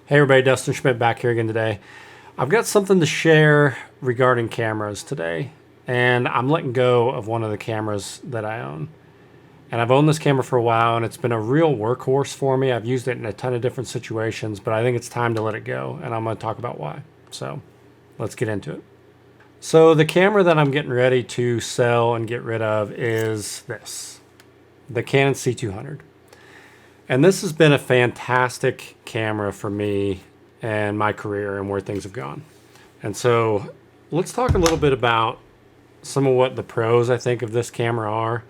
Hey everybody, Dustin Schmidt back here again today. I've got something to share regarding cameras today, and I'm letting go of one of the cameras that I own. And I've owned this camera for a while, and it's been a real workhorse for me. I've used it in a ton of different situations, but I think it's time to let it go, and I'm going to talk about why. So let's get into it. So the camera that I'm getting ready to sell and get rid of is this, the Canon C200. And this has been a fantastic camera for me and my career and where things have gone. And so let's talk a little bit about some of what the pros I think of this camera are.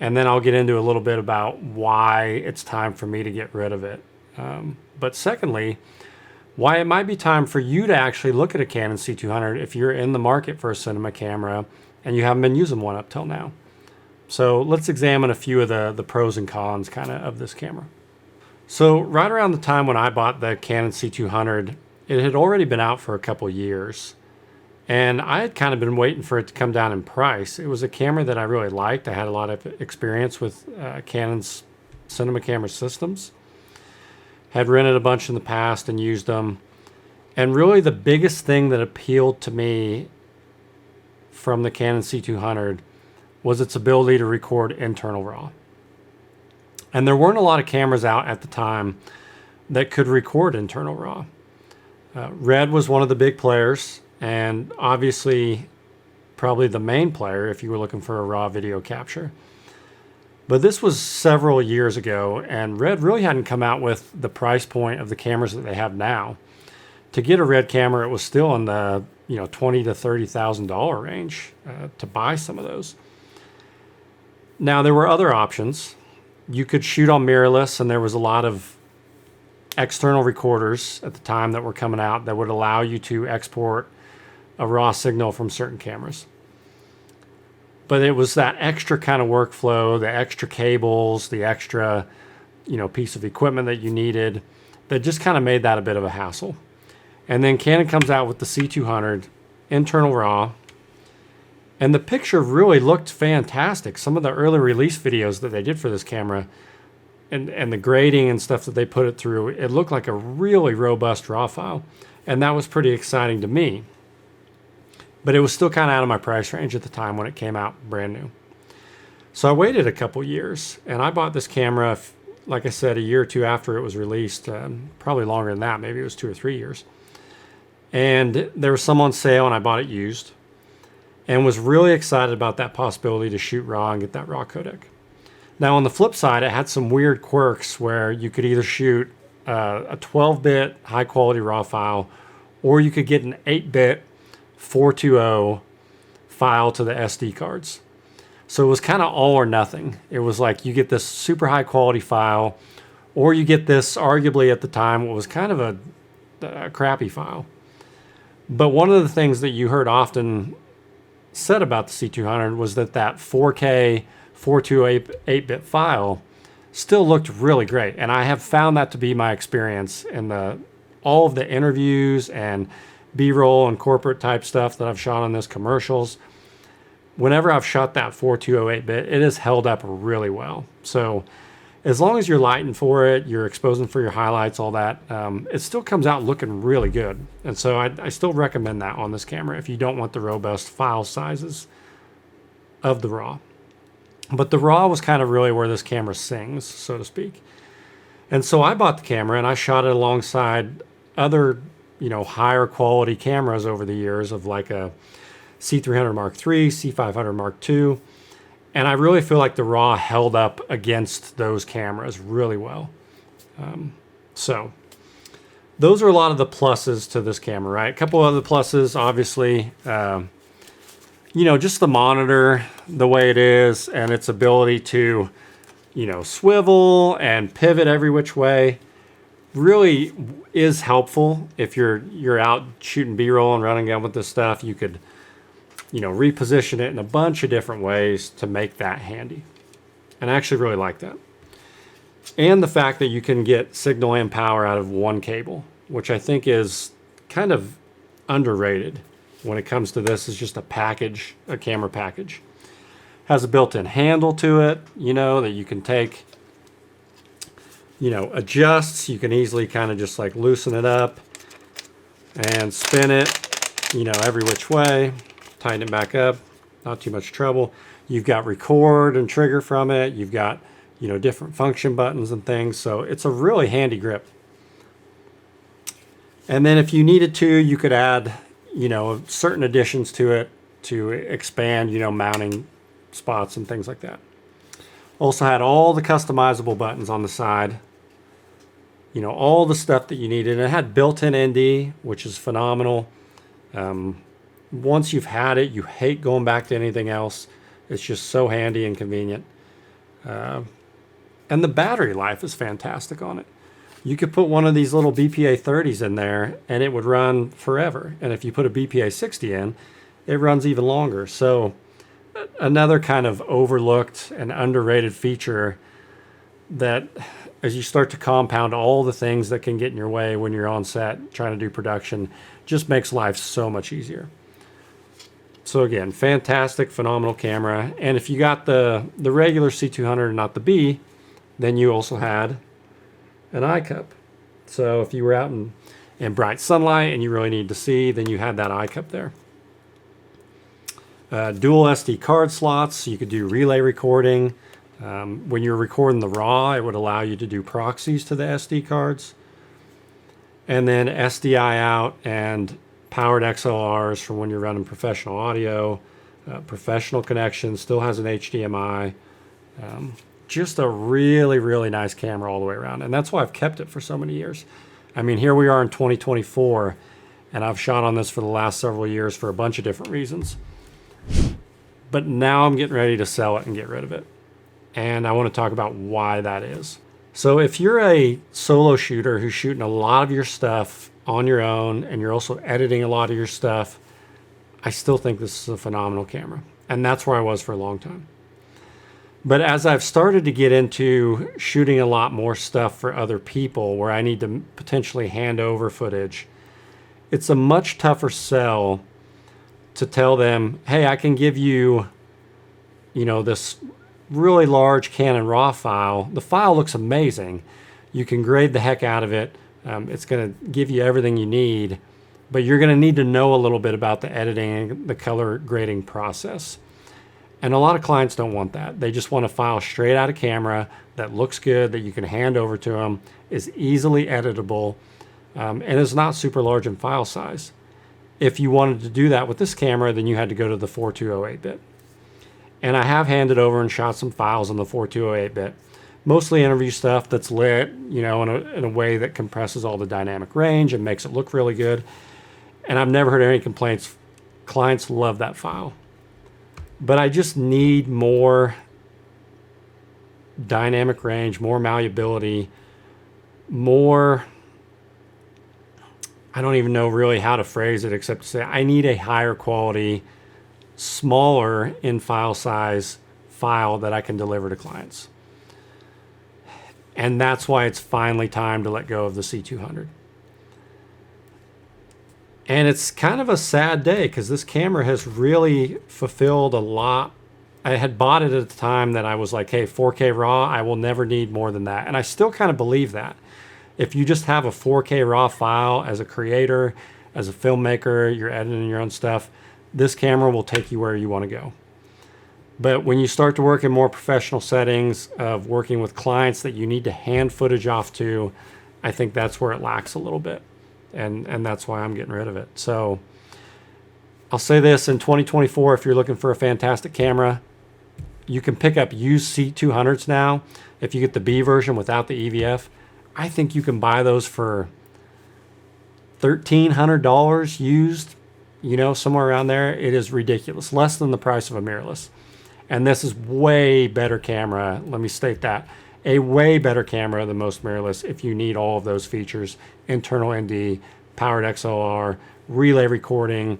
And then I'll get into a little bit about why it's time for me to get rid of it. But secondly, why it might be time for you to actually look at a Canon C200 if you're in the market for a cinema camera and you haven't been using one up till now. So let's examine a few of the pros and cons kind of this camera. So right around the time when I bought the Canon C200, it had already been out for a couple years. And I had kind of been waiting for it to come down in price. It was a camera that I really liked. I had a lot of experience with Canon's cinema camera systems. Had rented a bunch in the past and used them. And really the biggest thing that appealed to me from the Canon C200 was its ability to record internal RAW. And there weren't a lot of cameras out at the time that could record internal RAW. Red was one of the big players, and obviously probably the main player if you were looking for a RAW video capture. But this was several years ago, and Red really hadn't come out with the price point of the cameras that they have now. To get a Red camera, it was still in the $20,000 to $30,000 range to buy some of those. Now, there were other options. You could shoot on mirrorless, and there was a lot of external recorders at the time that were coming out that would allow you to export a RAW signal from certain cameras. But it was that extra kind of workflow, the extra cables, the extra, piece of equipment that you needed that just kind of made that a bit of a hassle. And then Canon comes out with the C200 internal RAW. And the picture really looked fantastic. Some of the early release videos that they did for this camera and the grading and stuff that they put it through, it looked like a really robust RAW file. And that was pretty exciting to me. But it was still kind of out of my price range at the time when it came out brand new. So I waited a couple years and I bought this camera, like I said, a year or two after it was released, probably longer than that. Maybe it was 2 or 3 years. And there was some on sale and I bought it used. And was really excited about that possibility to shoot RAW and get that RAW codec. Now on the flip side, it had some weird quirks where you could either shoot a 12-bit high-quality RAW file, or you could get an 8-bit 420 file to the SD cards. So it was kind of all or nothing. It was like you get this super high-quality file, or you get this, arguably at the time, what was kind of a crappy file. But one of the things that you heard often said about the C200 was that 4K 428-bit file still looked really great. And I have found that to be my experience in all of the interviews and B-roll and corporate type stuff that I've shot on this, commercials. Whenever I've shot that 4208-bit, it has held up really well. So as long as you're lighting for it, you're exposing for your highlights, all that, it still comes out looking really good. And so I still recommend that on this camera if you don't want the robust file sizes of the RAW. But the RAW was kind of really where this camera sings, so to speak. And so I bought the camera and I shot it alongside other, higher quality cameras over the years of like a C300 Mark III, C500 Mark II. And I really feel like the RAW held up against those cameras really well. So those are a lot of the pluses to this camera, right? A couple other pluses, obviously, just the monitor, the way it is, and its ability to, swivel and pivot every which way really is helpful. If you're out shooting B-roll and running gun with this stuff, you could reposition it in a bunch of different ways to make that handy. And I actually really like that. And the fact that you can get signal and power out of one cable, which I think is kind of underrated when it comes to this. Is just a camera package. Has a built-in handle to it, that you can take adjusts. You can easily kind of just like loosen it up and spin it, every which way, tighten it back up, not too much trouble. You've got record and trigger from it. You've got, different function buttons and things. So it's a really handy grip. And then if you needed to, you could add, certain additions to it to expand, mounting spots and things like that. Also had all the customizable buttons on the side. All the stuff that you needed. It had built-in ND, which is phenomenal. Once you've had it, you hate going back to anything else. It's just so handy and convenient. And the battery life is fantastic on it. You could put one of these little BPA 30s in there and it would run forever. And if you put a BPA 60 in, it runs even longer. So another kind of overlooked and underrated feature that as you start to compound all the things that can get in your way when you're on set trying to do production, just makes life so much easier. So again, fantastic, phenomenal camera. And if you got the regular C200 and not the B, then you also had an eye cup. So if you were out in bright sunlight and you really need to see, then you had that eye cup there. Dual SD card slots, so you could do relay recording. When you're recording the RAW, it would allow you to do proxies to the SD cards. And then SDI out and powered XLRs for when you're running professional audio, professional connection, still has an HDMI. Just a really, really nice camera all the way around. And that's why I've kept it for so many years. I mean, here we are in 2024, and I've shot on this for the last several years for a bunch of different reasons. But now I'm getting ready to sell it and get rid of it. And I want to talk about why that is. So if you're a solo shooter who's shooting a lot of your stuff on your own, and you're also editing a lot of your stuff, I still think this is a phenomenal camera. And that's where I was for a long time. But as I've started to get into shooting a lot more stuff for other people where I need to potentially hand over footage, it's a much tougher sell to tell them, hey, I can give you, this really large Canon RAW file. The file looks amazing. You can grade the heck out of it. It's going to give you everything you need, but you're going to need to know a little bit about the editing and the color grading process. And a lot of clients don't want that. They just want a file straight out of camera that looks good, that you can hand over to them, is easily editable, and is not super large in file size. If you wanted to do that with this camera, then you had to go to the 4208-bit. And I have handed over and shot some files on the 4208-bit. Mostly interview stuff that's lit, in a way that compresses all the dynamic range and makes it look really good. And I've never heard any complaints. Clients love that file. But I just need more dynamic range, more malleability, more, I don't even know really how to phrase it except to say I need a higher quality, smaller in file size file that I can deliver to clients. And that's why it's finally time to let go of the C200. And it's kind of a sad day because this camera has really fulfilled a lot. I had bought it at the time that I was like, hey, 4K RAW, I will never need more than that. And I still kind of believe that. If you just have a 4K RAW file as a creator, as a filmmaker, you're editing your own stuff, this camera will take you where you want to go. But when you start to work in more professional settings of working with clients that you need to hand footage off to, I think that's where it lacks a little bit. And that's why I'm getting rid of it. So I'll say this, in 2024, if you're looking for a fantastic camera, you can pick up used C200s now. If you get the B version without the EVF, I think you can buy those for $1,300 used, somewhere around there. It is ridiculous, less than the price of a mirrorless. And this is way better camera. Let me state that. A way better camera than most mirrorless if you need all of those features: internal ND, powered XLR, relay recording,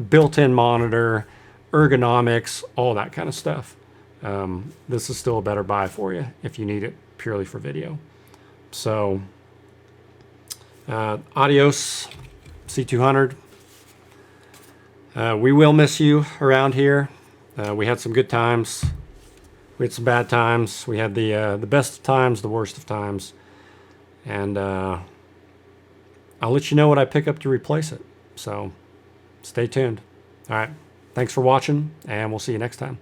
built-in monitor, ergonomics, all that kind of stuff. This is still a better buy for you if you need it purely for video. So, adios, C200. We will miss you around here. We had some good times. We had some bad times. We had the best of times, the worst of times. And I'll let you know what I pick up to replace it. So stay tuned. All right. Thanks for watching, and we'll see you next time.